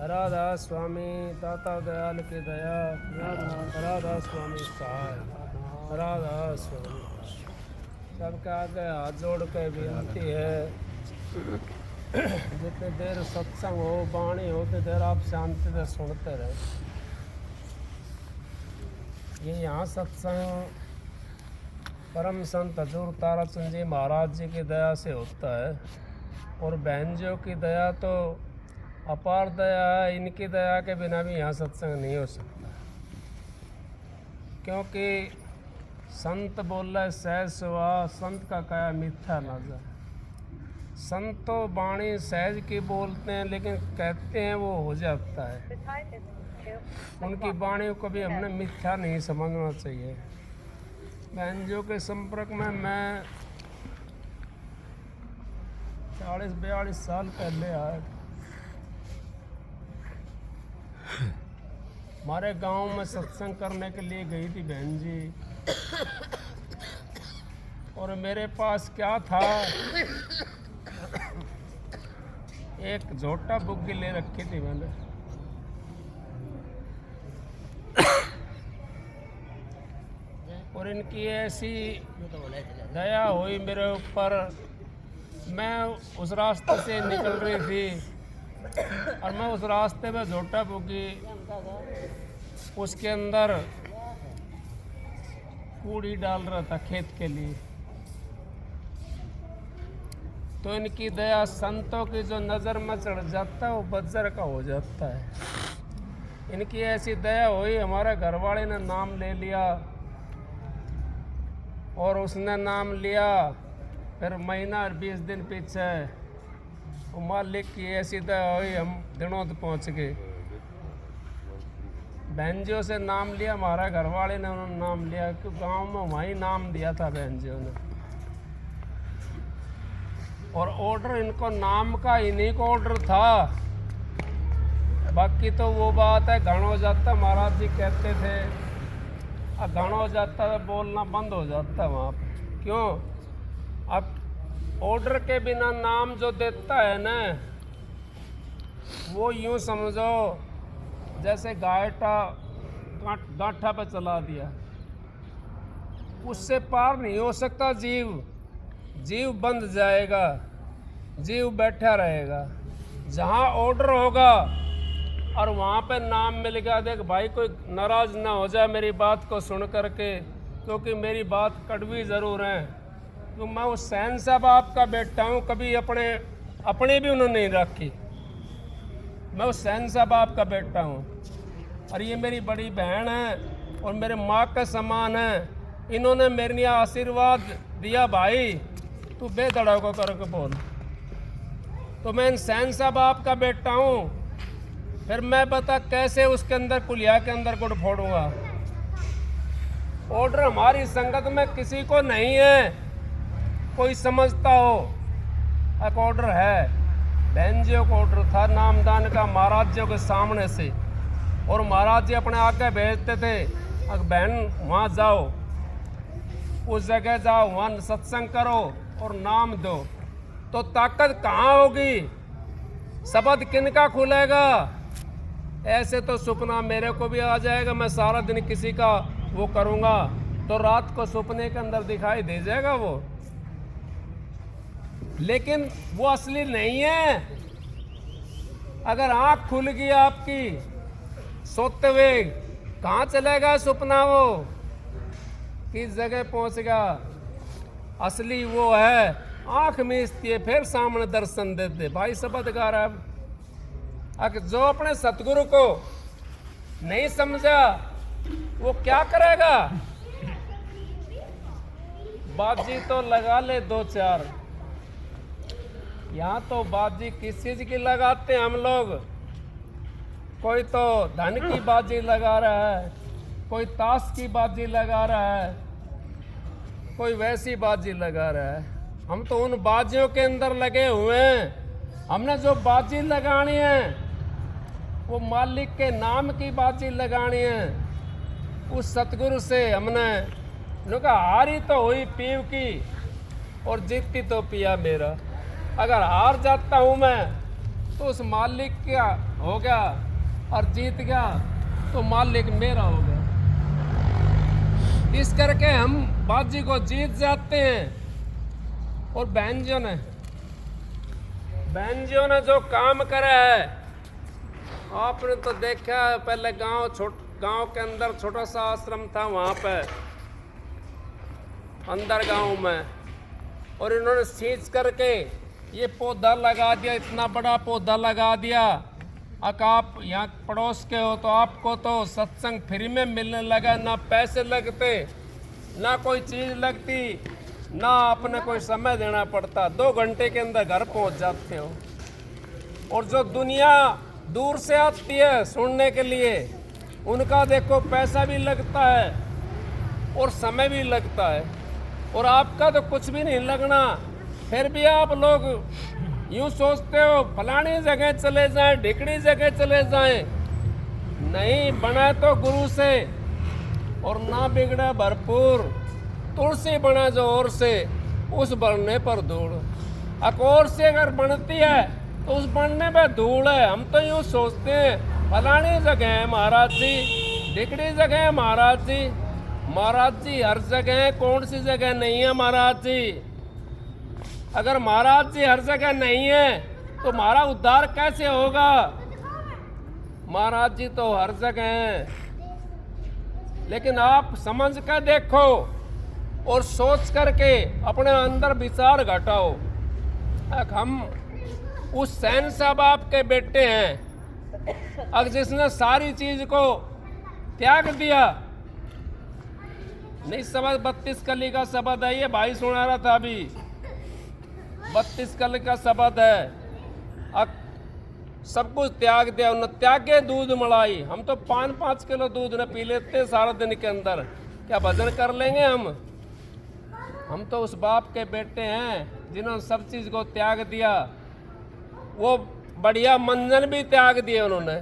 राधा स्वामी दाता दयाल की दया, राधा स्वामी सहाय, राधा स्वामी। सबके आगे हाथ जोड़ के विनती है, जितनी देर सत्संग हो वाणी हो उतनी देर आप शांति से सुनते रहे। ये यहाँ सत्संग परम संत हजूर ताराचंद जी महाराज जी की दया से होता है, और बहनजियों की दया तो अपार दया है। इनकी दया के बिना भी यहाँ सत्संग नहीं हो सकता, क्योंकि संत बोल रहे सहज सुभाव, संत का कहा मिथ्या नजर। संत तो वाणी सहज की बोलते हैं, लेकिन कहते हैं वो हो जाता है। उनकी वाणी को भी हमने मिथ्या नहीं समझना चाहिए। बहनजियों के संपर्क में मैं 40-42 साल पहले आया। हमारे गांव में सत्संग करने के लिए गई थी बहन जी, और मेरे पास क्या था, एक झोटा बुग्गी ले रखी थी मैंने। और इनकी ऐसी दया हुई मेरे ऊपर, मैं उस रास्ते से निकल रही थी और मैं उस रास्ते में झोटा बुग्गी, उसके अंदर कूड़ी डाल रहा था खेत के लिए। तो इनकी दया, संतों की जो नज़र में चढ़ जाता है वो बज्जर का हो जाता है। इनकी ऐसी दया हुई, हमारे घरवाले ने नाम ले लिया, और उसने नाम लिया, फिर महीना और 20 दिन पीछे वो मालिक की ऐसी दया हुई, हम दिनों तक पहुँच गए। बहनजियों से नाम लिया, हमारा घरवाले ने उन्होंने नाम लिया, क्योंकि गांव में वहीं नाम दिया था बहनजियों ने। और ऑर्डर इनको नाम का इन्हीं को ऑर्डर था। बाकी तो वो बात है, घण हो जाता, महाराज जी कहते थे, घण हो जाता है बोलना बंद हो जाता है वहाँ पर। क्यों? अब ऑर्डर के बिना नाम जो देता है ना, वो यूँ समझो जैसे गांठा पे चला दिया, उससे पार नहीं हो सकता। जीव बंध जाएगा, जीव बैठा रहेगा। जहाँ ऑर्डर होगा और वहाँ पे नाम मिल गया, देख भाई कोई नाराज़ ना हो जाए मेरी बात को सुन करके, क्योंकि मेरी बात कड़वी ज़रूर है। तो मैं उस शहंशाह बाप का बेटा हूँ, कभी अपने भी उन्होंने नहीं रखी। मैं उस शहंशाह बाप का बेटा हूँ, और ये मेरी बड़ी बहन है और मेरे माँ का समान है। इन्होंने मेरे लिए आशीर्वाद दिया, भाई तू बेधड़क करके बोल। तो मैं इन शहंशाह बाप का बेटा हूँ, फिर मैं बता कैसे उसके अंदर कुलिया के अंदर गुड़ फोड़ूंगा। ऑर्डर हमारी संगत में किसी को नहीं है, कोई समझता हो एक ऑर्डर है। बहनजियों को ऑर्डर था नामदान का महाराज जी के सामने से, और महाराज जी अपने आगे भेजते थे, अगर बहन वहाँ जाओ, उस जगह जाओ, वहाँ सत्संग करो और नाम दो। तो ताकत कहाँ होगी, शब्द किनका खुलेगा? ऐसे तो सपना मेरे को भी आ जाएगा, मैं सारा दिन किसी का वो करूँगा तो रात को सपने के अंदर दिखाई दे जाएगा वो, लेकिन वो असली नहीं है। अगर आँख खुल गई आपकी सोते हुए, कहाँ चलेगा सपना? वो किस जगह पहुँचेगा? असली वो है, आँख मीचती है फिर सामने दर्शन देते। भाई शब्द गा रहा है। अगर जो अपने सतगुरु को नहीं समझा वो क्या करेगा? बाजी तो लगा ले 2-4। यहाँ तो बाजी किस चीज़ की लगाते हैं हम लोग? कोई तो धन की बाजी लगा रहा है, कोई ताश की बाजी लगा रहा है, कोई वैसी बाजी लगा रहा है। हम तो उन बाजियों के अंदर लगे हुए हैं। हमने जो बाजी लगानी है वो मालिक के नाम की बाजी लगानी है। उस सतगुरु से हमने कहा हारी तो हुई पीव की और जीतती तो पिया मेरा। अगर हार जाता हूँ मैं तो उस मालिक क्या हो गया, और जीत गया तो मालिक मेरा हो गया। इस करके हम बाजी को जीत जाते हैं। और बहनजियों ने जो काम करा है, आपने तो देखा है। पहले गांव के अंदर छोटा सा आश्रम था, वहाँ पे अंदर गांव में, और इन्होंने सींच करके ये पौधा लगा दिया, इतना बड़ा पौधा लगा दिया। अगर आप यहाँ पड़ोस के हो तो आपको तो सत्संग फ्री में मिलने लगा, ना पैसे लगते, ना कोई चीज़ लगती, ना आपने कोई समय देना पड़ता। 2 घंटे के अंदर घर पहुँच जाते हो। और जो दुनिया दूर से आती है सुनने के लिए, उनका देखो पैसा भी लगता है और समय भी लगता है, और आपका तो कुछ भी नहीं लगना। फिर भी आप लोग यूँ सोचते हो फलानी जगह चले जाएं, ढिकड़ी जगह चले जाएं। नहीं, बना तो गुरु से, और ना बिगड़ा भरपूर। तुलसी बना जो और से, उस बनने पर धूल। अकोर से अगर बनती है तो उस बनने पे धूल है। हम तो यूँ सोचते हैं फलानी जगह है महाराज जी, ढिकड़ी जगह है महाराज जी। महाराज जी हर जगह है, कौन सी जगह नहीं है महाराज जी? अगर महाराज जी हर जगह नहीं है तो हमारा उद्धार कैसे होगा? महाराज जी तो हर जगह हैं। लेकिन आप समझ कर देखो और सोच करके अपने अंदर विचार घटाओ। हम उस सैन साहब आपके बेटे हैं, अगर जिसने सारी चीज को त्याग दिया। नहीं, शब्द 32 कली का शब्द है, ये भाई सुना रहा था अभी। 32 कली का शब्द है। सब कुछ त्याग दिया उन्होंने, त्यागे दूध मलाई। हम तो 5-5 किलो दूध न पी लेते हैं सारा दिन के अंदर, क्या भजन कर लेंगे हम तो उस बाप के बेटे हैं जिन्होंने सब चीज़ को त्याग दिया। वो बढ़िया मंजन भी त्याग दिए उन्होंने,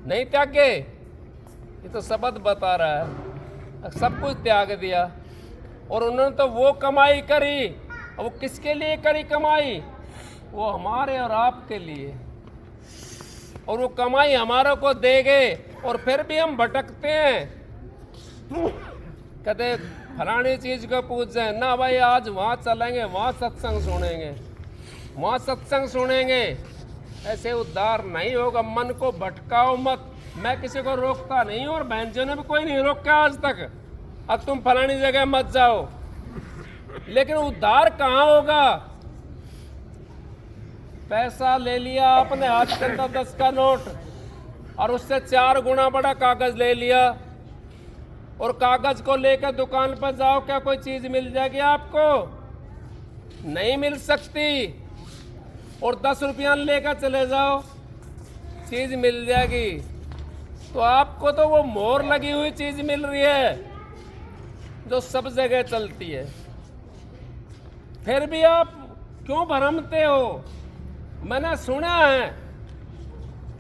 नहीं त्यागे? ये तो शब्द बता रहा है, सब कुछ त्याग दिया। और उन्होंने तो वो कमाई करी, वो किसके लिए करी कमाई? वो हमारे और आपके लिए। और वो कमाई हमारों को देंगे, और फिर भी हम भटकते हैं। कहते फलानी चीज को पूछ जाए ना भाई, आज वहाँ चलेंगे, वहाँ सत्संग सुनेंगे, वहाँ सत्संग सुनेंगे। ऐसे उद्धार नहीं होगा। मन को भटकाओ मत। मैं किसी को रोकता नहीं हूँ, और बहनों ने भी कोई नहीं रोका आज तक। अब तुम फलानी जगह मत जाओ, लेकिन उद्धार कहाँ होगा? पैसा ले लिया आपने हाथ के अंदर 10 का नोट, और उससे 4 गुना बड़ा कागज ले लिया, और कागज को लेकर दुकान पर जाओ, क्या कोई चीज मिल जाएगी आपको? नहीं मिल सकती। और 10 रुपया लेकर चले जाओ, चीज मिल जाएगी। तो आपको तो वो मोहर लगी हुई चीज मिल रही है जो सब जगह चलती है। फिर भी आप क्यों भरमते हो? मैंने सुना है,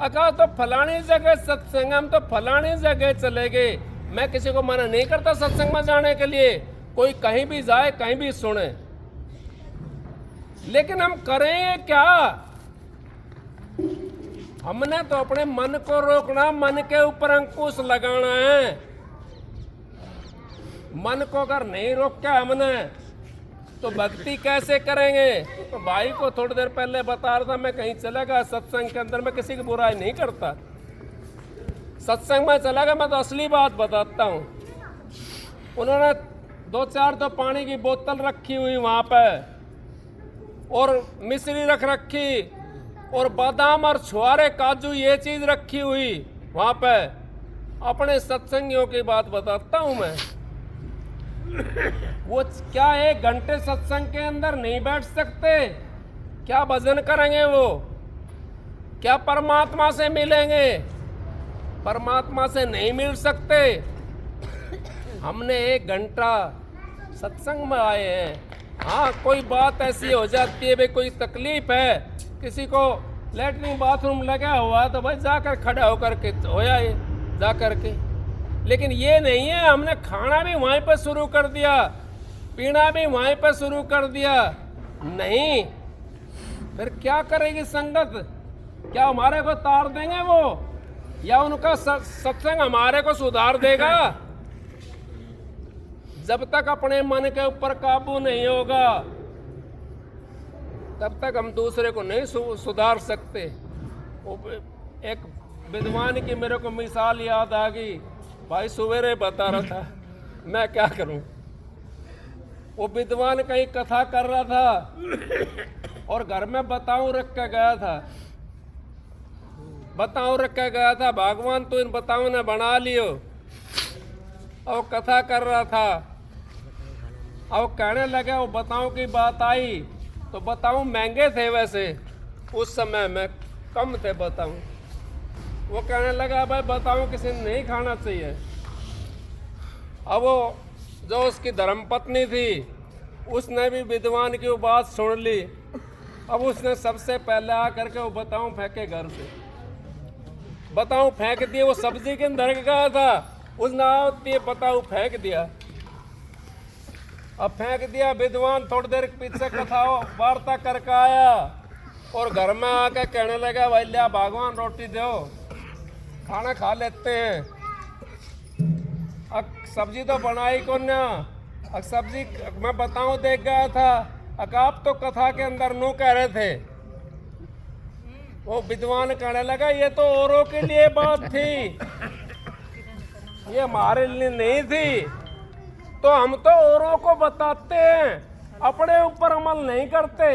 अगर तो फलानी जगह सत्संग, हम तो फलानी जगह चले गए। मैं किसी को मना नहीं करता सत्संग में जाने के लिए, कोई कहीं भी जाए, कहीं भी सुने, लेकिन हम करें क्या? हमने तो अपने मन को रोकना, मन के ऊपर अंकुश लगाना है। मन को अगर नहीं रोका हमने तो भक्ति कैसे करेंगे? तो भाई को थोड़ी देर पहले बता रहा था, मैं कहीं चला गया सत्संग के अंदर, मैं किसी की बुराई नहीं करता। सत्संग में चला गया, मैं तो असली बात बताता हूँ। उन्होंने 2-4 तो पानी की बोतल रखी हुई वहाँ पे, और मिश्री रख रखी, और बादाम और छुआरे काजू ये चीज़ रखी हुई वहाँ पे। अपने सत्संगियों की बात बताता हूँ मैं। वो क्या 1 घंटे सत्संग के अंदर नहीं बैठ सकते? क्या भजन करेंगे वो? क्या परमात्मा से मिलेंगे? परमात्मा से नहीं मिल सकते। हमने 1 घंटा सत्संग में आए हैं। हाँ, कोई बात ऐसी हो जाती है, भाई कोई तकलीफ है, किसी को लेटरिन बाथरूम लगा हुआ तो भाई जाकर खड़ा होकर के होया ये जा कर के। लेकिन ये नहीं है, हमने खाना भी वहीं पर शुरू कर दिया, पीना भी वहीं पर शुरू कर दिया। नहीं, फिर क्या करेगी संगत? क्या हमारे को तार देंगे वो, या उनका सत्संग हमारे को सुधार देगा? जब तक अपने मन के ऊपर काबू नहीं होगा तब तक हम दूसरे को नहीं सुधार सकते। एक विद्वान की मेरे को मिसाल याद आ गई। भाई सवेरे बता रहा था, मैं क्या करूं। वो विद्वान कहीं कथा कर रहा था और घर में बताऊं रख के गया था। बताऊं रख के गया था, भगवान तो इन बताऊं ने बना लियो। और कथा कर रहा था, और कहने लगे वो बताऊं की बात आई तो बताऊं महंगे थे, वैसे उस समय में कम थे बताऊं। वो कहने लगा भाई बताऊं किसी ने नहीं खाना चाहिए। अब वो जो उसकी धर्मपत्नी थी उसने भी विद्वान की वो बात सुन ली। अब उसने सबसे पहले आकर के वो बताऊं फेंके घर से, बताऊं फेंक दिए। वो सब्जी के अंदर गया था, उसने बताऊं फेंक दिया। अब फेंक दिया। विद्वान थोड़ी देर के पीछे कथा वार्ता करके आया और घर में आके कहने लगा भाई लिया भगवान रोटी दो, खाना खा लेते हैं। अब सब्जी तो बनाई कौन ना, अब सब्जी मैं बताऊं देख गया था। अब आप तो कथा के अंदर नो कह रहे थे। वो विद्वान कहने लगा ये तो औरों के लिए बात थी, ये हमारे लिए नहीं थी। तो हम तो औरों को बताते हैं, अपने ऊपर अमल नहीं करते।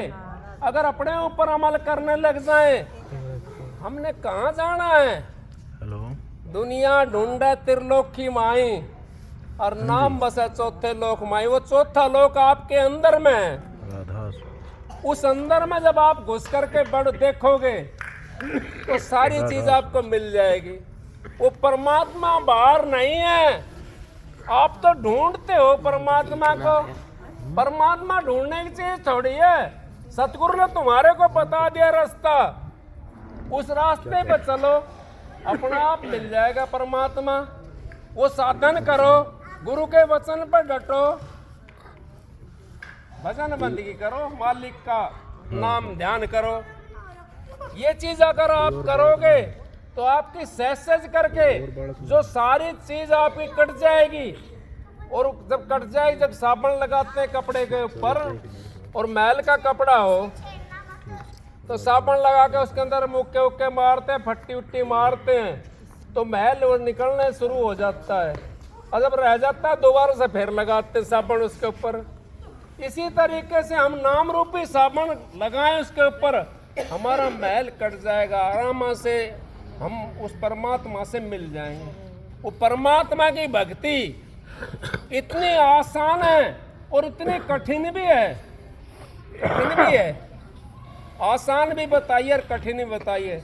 अगर अपने ऊपर अमल करने लग जाए हमने कहाँ जाना है। हेलो। दुनिया ढूंढे त्रिलोक की माई और नाम बसे चौथे लोक माई। वो चौथा लोक आपके अंदर में है। उस अंदर में जब आप घुस करके बढ़ देखोगे तो सारी चीज आपको मिल जाएगी। वो परमात्मा बाहर नहीं है, आप तो ढूंढते हो परमात्मा को। परमात्मा ढूंढने की चीज थोड़ी है। सतगुरु ने तुम्हारे को बता दिया रास्ता, उस रास्ते पे चलो, अपना आप मिल जाएगा परमात्मा। वो साधन करो, गुरु के वचन पर डटो, भजन बंदगी करो, मालिक का नाम ध्यान करो। ये चीज अगर आप करोगे तो आपकी सहज करके जो सारी चीज आपकी कट जाएगी। और जब कट जाएगी, जब साबुन लगाते हैं कपड़े के ऊपर और मैल का कपड़ा हो तो साबुन लगा के उसके अंदर मुक्के उक्के मारते हैं, फट्टी उट्टी मारते हैं तो मैल वो निकलने शुरू हो जाता है। और जब रह जाता है दोबारा से फिर लगाते हैं साबुन उसके ऊपर। इसी तरीके से हम नाम रूपी साबुन लगाएं उसके ऊपर, हमारा मैल कट जाएगा, आराम से हम उस परमात्मा से मिल जाएंगे। वो परमात्मा की भक्ति इतनी आसान है और इतनी कठिन भी है। कठिन भी है, आसान भी बताइए और कठिन भी बताइए।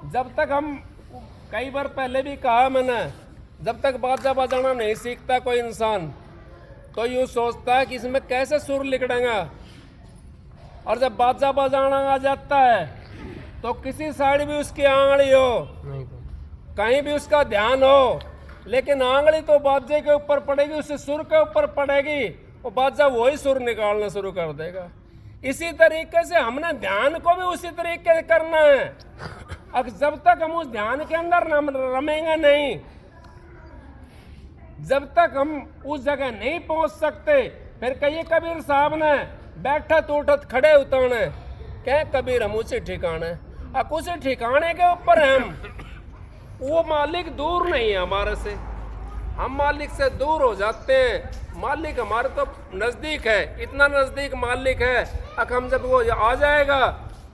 जब तक हम, कई बार पहले भी कहा मैंने, जब तक बाजा बजाना नहीं सीखता कोई इंसान तो यूँ सोचता है कि इसमें कैसे सुर लिखड़ेगा। और जब बाजा बजाना आ जाता है तो किसी साइड भी उसकी आंगली हो, कहीं भी उसका ध्यान हो, लेकिन आंगली तो बाजे के ऊपर पड़ेगी, उससे सुर के ऊपर पड़ेगी, वो बाजा वही सुर निकालना शुरू कर देगा। इसी तरीके से हमने ध्यान को भी उसी तरीके से करना है। अब जब तक हम उस ध्यान के अंदर रमेंगे नहीं, जब तक हम उस जगह नहीं पहुंच सकते, फिर कहिए कबीर साहब ने बैठत उठत खड़े उताने, क्या कबीर हम उसी ठिकाने। अब उसी ठिकाने के ऊपर हम, वो मालिक दूर नहीं है हमारे से, हम मालिक से दूर हो जाते हैं। मालिक हमारे तो नज़दीक है, इतना नज़दीक मालिक है। अब हम जब वो आ जाएगा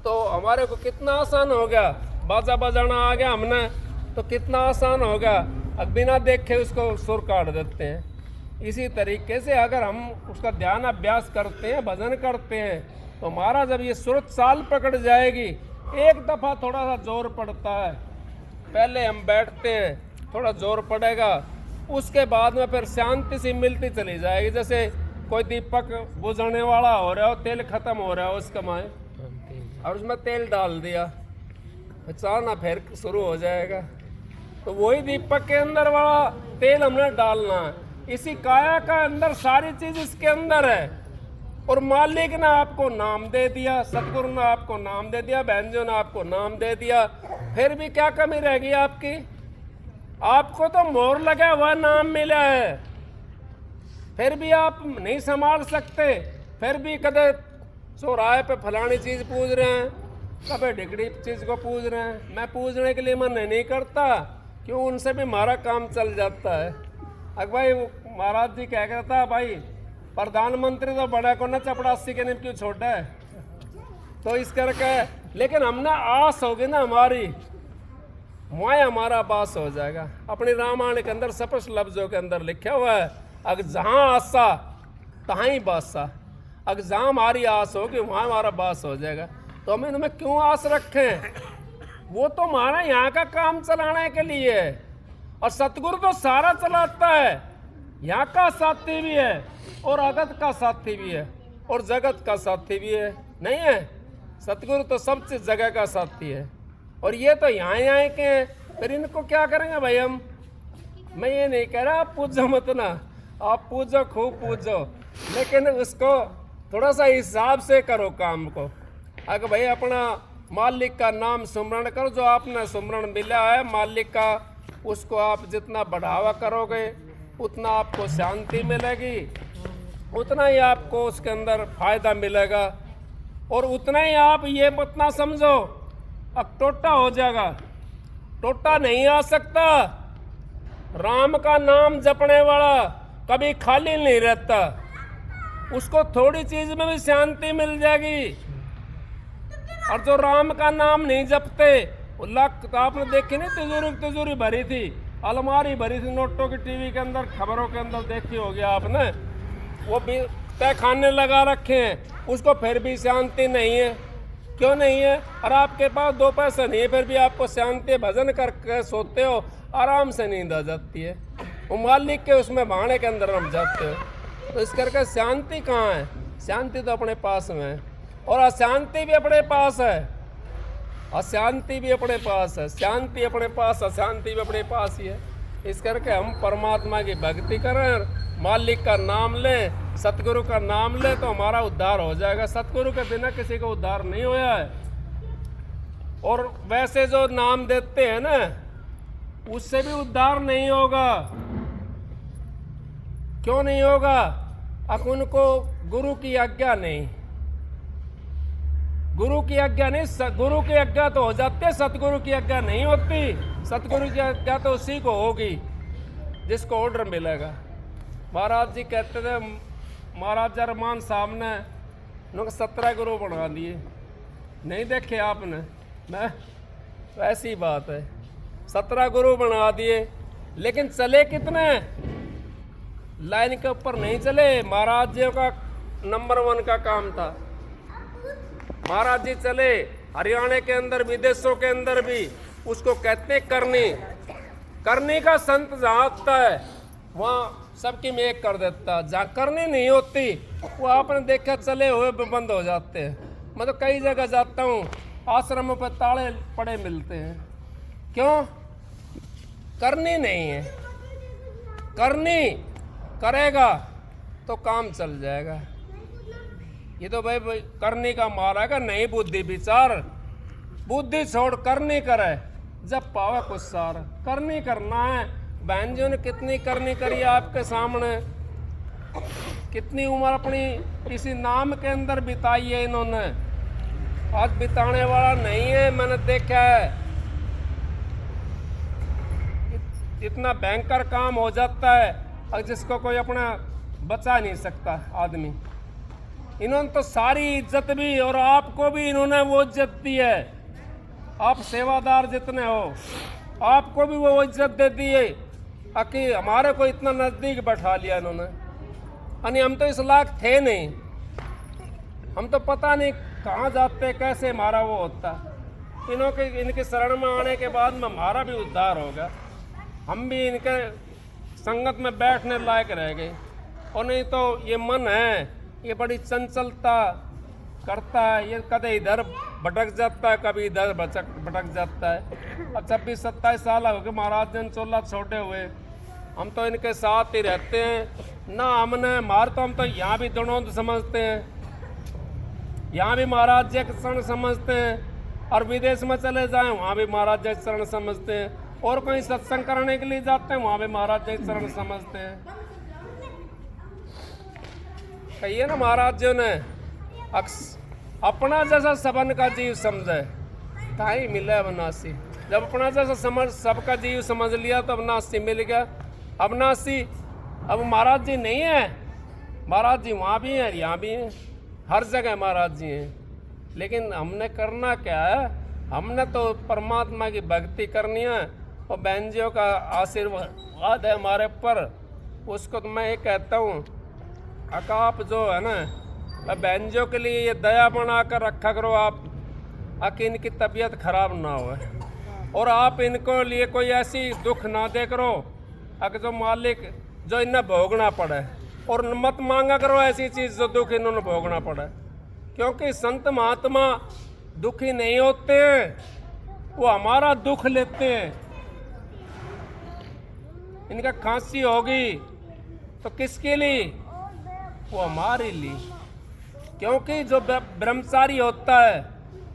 तो हमारे को कितना आसान हो गया, बाजा बजाना आ गया हमने तो कितना आसान होगा। अब बिना देखे उसको सुर काट देते हैं। इसी तरीके से अगर हम उसका ध्यान अभ्यास करते हैं, भजन करते हैं, तो हमारा जब ये सुर चाल पकड़ जाएगी, एक दफ़ा थोड़ा सा जोर पड़ता है, पहले हम बैठते हैं, थोड़ा जोर पड़ेगा, उसके बाद में फिर शांति सी मिलती चली जाएगी। जैसे कोई दीपक बुझाने वाला हो रहा हो, तेल खत्म हो रहा हो उसका माए, और उसमें तेल डाल दिया, चाना फिर शुरू हो जाएगा। तो वही दीपक के अंदर वाला तेल हमने डालना है। इसी काया का अंदर सारी चीज इसके अंदर है। और मालिक ने आपको नाम दे दिया, सतगुरु ने आपको नाम दे दिया, बहनजों ने आपको नाम दे दिया, फिर भी क्या कमी रहेगी आपकी? आपको तो मोहर लगा हुआ नाम मिला है, फिर भी आप नहीं संभाल सकते, फिर भी कदे चौराहे पे फलानी चीज़ पूछ रहे हैं, कभी डिगड़ी चीज़ को पूछ रहे हैं। मैं पूछने के लिए मन नहीं करता, क्यों? उनसे भी हमारा काम चल जाता है। अगर भाई महाराज जी क्या कहता भाई, प्रधानमंत्री तो बड़ा को ना चपड़ासी के निम क्यों छोड़ा है, तो इस करके, लेकिन हमने आस होगी ना हमारी, वहाँ हमारा बास हो जाएगा। अपनी रामायण के अंदर स्पष्ट लफ्जों के अंदर लिखा हुआ है, अगर जहाँ आशा तहाँ ही बासा, अगर जहाँ हमारी आस होगी वहाँ हमारा बास हो जाएगा। तो हम इनमें क्यों आस रखें? वो तो हमारा यहाँ का काम चलाने के लिए है, और सतगुरु तो सारा चलाता है, यहाँ का साथी भी है और अगत का साथी भी है और जगत का साथी भी है, नहीं है? सतगुरु तो सब चीज जगह का साथी है, और ये तो यहाँ के हैं, फिर इनको क्या करेंगे भाई हम? मैं ये नहीं कह रहा आप पूजो मत ना, आप पूजो, खूब पूजो, लेकिन उसको थोड़ा सा हिसाब से करो काम को। अगर भाई अपना मालिक का नाम सुमरण करो, जो आपने सुमरण मिला है मालिक का, उसको आप जितना बढ़ावा करोगे उतना आपको शांति मिलेगी, उतना ही आपको उसके अंदर फायदा मिलेगा, और उतना ही आप ये मत ना समझो अब टोटा हो जाएगा, टोटा नहीं आ सकता। राम का नाम जपने वाला कभी खाली नहीं रहता, उसको थोड़ी चीज में भी शांति मिल जाएगी। और जो राम का नाम नहीं जपते, लाख आपने देखी नहीं, तिजोरी भरी थी, अलमारी भरी थी नोटों की, टीवी के अंदर खबरों के अंदर देखी होगी आपने, वो भी तहखाने लगा रखे हैं, उसको फिर भी शांति नहीं है। क्यों नहीं है? और आपके पास 2 पैसा नहीं है, फिर भी आपको शांति, भजन करके सोते हो, आराम से नींद आ जाती है, वो मालिक के उसमें बहाने के अंदर रम जाते हो। तो इस करके शांति कहाँ है? शांति तो अपने पास में है, और अशांति भी अपने पास है, अशांति भी अपने पास है, शांति अपने पास, अशांति भी अपने पास ही है। इस करके हम परमात्मा की भक्ति करें, मालिक का नाम लें, सतगुरु का नाम लें, तो हमारा उद्धार हो जाएगा। सतगुरु के बिना किसी का उद्धार नहीं होया है। और वैसे जो नाम देते हैं ना, उससे भी उद्धार नहीं होगा। क्यों नहीं होगा? अब उनको गुरु की आज्ञा नहीं, गुरु की आज्ञा नहीं, गुरु की आज्ञा तो हो जाते, सतगुरु की आज्ञा नहीं होती। सतगुरु की आज्ञा तो उसी को होगी जिसको ऑर्डर मिलेगा। महाराज जी कहते थे, महाराज रमान साहब ने उनको 17 गुरु बना दिए, नहीं देखे आपने? मैं ऐसी बात है, 17 गुरु बना दिए, लेकिन चले कितने? लाइन के ऊपर नहीं चले। महाराज जी का नंबर 1 का काम था। महाराज जी चले हरियाणा के अंदर, विदेशों के अंदर भी, उसको कहते हैं करनी। करनी का संत जहाँ होता है वहाँ सबकी मेक कर देता, जहाँ करनी नहीं होती वो आपने देखा चले हुए बंद हो जाते हैं। मैं तो कई जगह जाता हूँ, आश्रमों पर ताले पड़े मिलते हैं। क्यों? करनी नहीं है। करनी करेगा तो काम चल जाएगा। ये तो भाई करनी का मार आएगा, नहीं बुद्धि विचार, बुद्धि छोड़ करनी करे, जब पावे कुछ सार। करनी करना है। बहन जी ने कितनी करनी करी आपके सामने, कितनी उम्र अपनी इसी नाम के अंदर बिताई है इन्होंने। आज बिताने वाला नहीं है, मैंने देखा है। इतना भयंकर काम हो जाता है और जिसको कोई अपना बचा नहीं सकता आदमी। इन्होंने तो सारी इज्जत भी, और आपको भी इन्होंने वो इज्जत दी है। आप सेवादार जितने हो, आपको भी वो इज्जत दे दी है कि हमारे को इतना नज़दीक बैठा लिया इन्होंने। यानी हम तो इस लायक थे नहीं, हम तो पता नहीं कहाँ जाते, कैसे हमारा वो होता। इनके शरण में आने के बाद में हमारा भी उद्धार होगा, हम भी इनके संगत में बैठने लायक रह गए। और नहीं तो ये मन है, ये बड़ी चंचलता करता है, ये कभी इधर भटक जाता है, कभी इधर भटक जाता है। अब 26-27 साल हो गए महाराज जन चोला छोड़े हुए, हम तो इनके साथ ही रहते हैं ना। हमने मार तो हम तो यहाँ भी दोनों समझते हैं, यहाँ भी महाराज जी के चरण समझते हैं, और विदेश में चले जाएं वहाँ भी महाराज जी के चरण समझते हैं, और कहीं सत्संग करने के लिए जाते हैं वहाँ भी महाराज जी के चरण समझते हैं। कहिए ना महाराज जी ने अपना जैसा सबन का जीव समझे ताई मिले अविनाशी। जब अपना जैसा समझ सबका जीव समझ लिया तो अविनाशी मिल गया। अविनाशी अब महाराज जी नहीं है, महाराज जी वहाँ भी हैं यहाँ भी हैं, हर जगह महाराज जी हैं। लेकिन हमने करना क्या है, हमने तो परमात्मा की भक्ति करनी है, और बहन जियों का आशीर्वाद है हमारे ऊपर। उसको तो मैं ये कहता हूँ, अकाप जो है ना, बहन जियों के लिए ये दया बना कर रखा करो आप, ताकि इनकी तबीयत खराब ना हो, और आप इनको लिए कोई ऐसी दुख ना दे करो अगर जो मालिक जो इन्हें भोगना पड़े, और मत मांगा करो ऐसी चीज़ जो दुख इन्होंने भोगना पड़े। क्योंकि संत महात्मा दुखी नहीं होते हैं, वो हमारा दुख लेते हैं। इनका खांसी होगी तो किसके लिए, वो हमारे लिए। क्योंकि जो ब्रह्मचारी होता है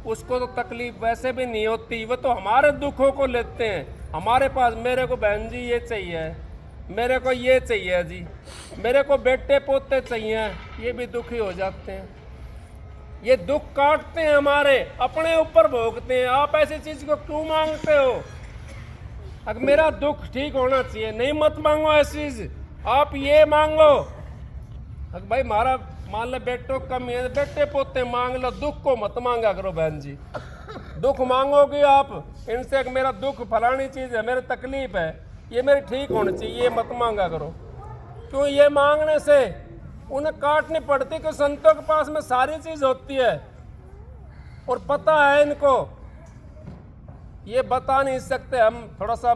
उसको तो तकलीफ वैसे भी नहीं होती, वो तो हमारे दुखों को लेते हैं। हमारे पास मेरे को बहन जी ये चाहिए, मेरे को ये चाहिए जी, मेरे को बेटे पोते चाहिए, ये भी दुखी हो जाते हैं। ये दुख काटते हैं हमारे, अपने ऊपर भोगते हैं। आप ऐसी चीज को क्यों मांगते हो? अगर मेरा दुख ठीक होना चाहिए, नहीं मत मांगो ऐसी चीज, आप ये मांगो। अगर भाई हमारा मान लो बेटों कमी है, बेटे पोते मांग लो, दुख को मत मांगा करो बहन जी। दुख मांगोगे आप इनसे, मेरा दुख फलानी चीज है, मेरी तकलीफ है, ये मेरी ठीक होनी चाहिए, ये मत मांगा करो। क्यों? ये मांगने से उन्हें काटनी पड़ती, कि संतों के पास में सारी चीज होती है और पता है इनको, ये बता नहीं सकते हम। थोड़ा सा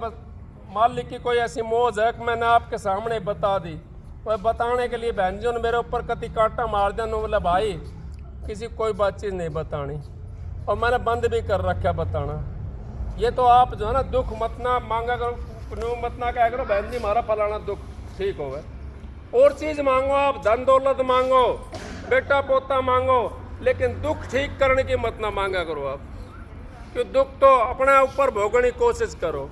मालिक की कोई ऐसी मौज है कि मैंने आपके सामने बता दी। वह बताने के लिए बहन जी ने मेरे ऊपर कति कांटा मार दिया, बोला भाई किसी कोई बात चीज़ नहीं बतानी, और मैंने बंद भी कर रखा बताना। ये तो आप जो है ना दुख मत ना मांगा करो, मत ना क्या करो बहन जी हमारा फलाना दुख ठीक हो गए। और चीज़ मांगो आप, धन दौलत मांगो, बेटा पोता मांगो, लेकिन दुख ठीक करने की मत ना मांगा करो आप। कि दुख तो अपने ऊपर भोगने की कोशिश करो।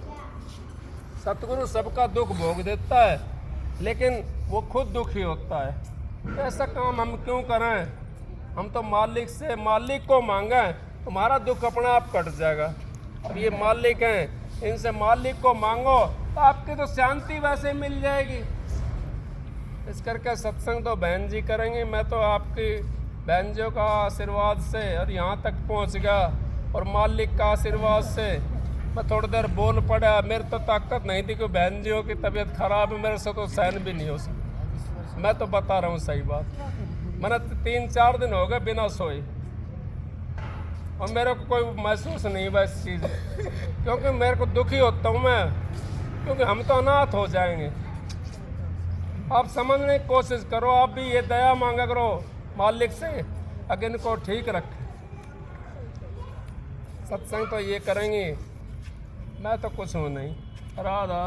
सतगुरु सबका दुख भोग देता है, लेकिन वो खुद दुखी होता है। ऐसा काम हम क्यों करें? हम तो मालिक से, मालिक को मांगा है, तुम्हारा दुख अपने आप कट जाएगा। अब ये मालिक हैं, इनसे मालिक को मांगो तो आपकी तो शांति वैसे मिल जाएगी। इस करके सत्संग तो बहन जी करेंगे। मैं तो आपकी बहन जी का आशीर्वाद से और यहाँ तक पहुँच गया, और मालिक का आशीर्वाद से मैं थोड़ी देर बोल पड़ा। मेरे तो ताकत नहीं थी कि बहन जी की तबीयत खराब है, मेरे से तो सहन भी नहीं हो सकता। मैं तो बता रहा हूँ सही बात। मैंने 3-4 दिन हो गए बिना सोए, और मेरे को कोई महसूस नहीं हुआ इस चीज़, क्योंकि मेरे को दुखी होता हूँ मैं, क्योंकि हम तो अनाथ हो जाएंगे। आप समझने की कोशिश करो, आप भी ये दया मांगा करो मालिक से, अगर इनको ठीक रखे। सत्संग तो ये करेंगे, मैं तो कुछ हूँ नहीं। राधा